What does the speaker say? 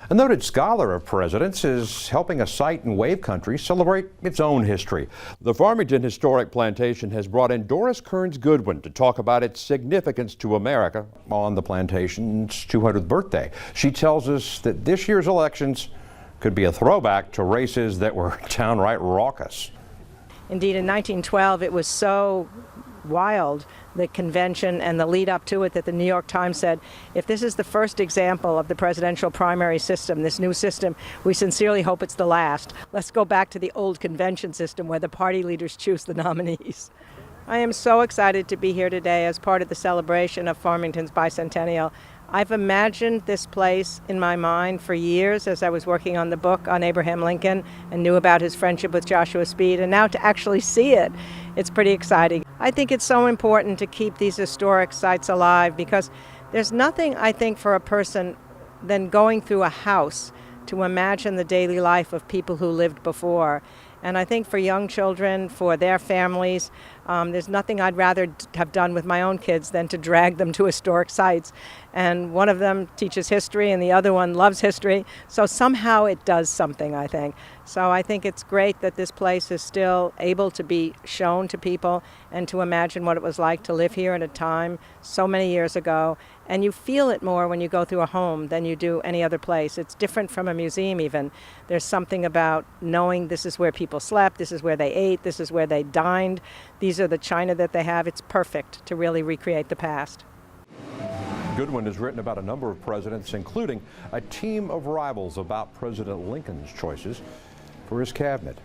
A noted scholar of presidents is helping a site in Wave Country celebrate its own history. The Farmington Historic Plantation has brought in Doris Kearns Goodwin to talk about its significance to America on the plantation's 200th birthday. She tells us that this year's elections could be a throwback to races that were downright raucous. Indeed, in 1912, it was so wild, the convention and the lead up to it, that the New York Times said, if this is the first example of the presidential primary system, this new system, we sincerely hope it's the last. Let's go back to the old convention system where the party leaders choose the nominees. I am so excited to be here today as part of the celebration of Farmington's bicentennial. I've imagined this place in my mind for years as I was working on the book on Abraham Lincoln and knew about his friendship with Joshua Speed, and now to actually see it, it's pretty exciting. I think it's so important to keep these historic sites alive because there's nothing, I think, for a person than going through a house to imagine the daily life of people who lived before. And I think for young children, for their families, there's nothing I'd rather have done with my own kids than to drag them to historic sites. And one of them teaches history and the other one loves history. So somehow it does something, I think. So I think it's great that this place is still able to be shown to people and to imagine what it was like to live here at a time so many years ago. And you feel it more when you go through a home than you do any other place. It's different from a museum even. There's something about knowing this is where people slept, this is where they ate, this is where they dined. These are the china that they have. It's perfect to really recreate the past. Goodwin has written about a number of presidents, including a team of rivals about President Lincoln's choices for his cabinet.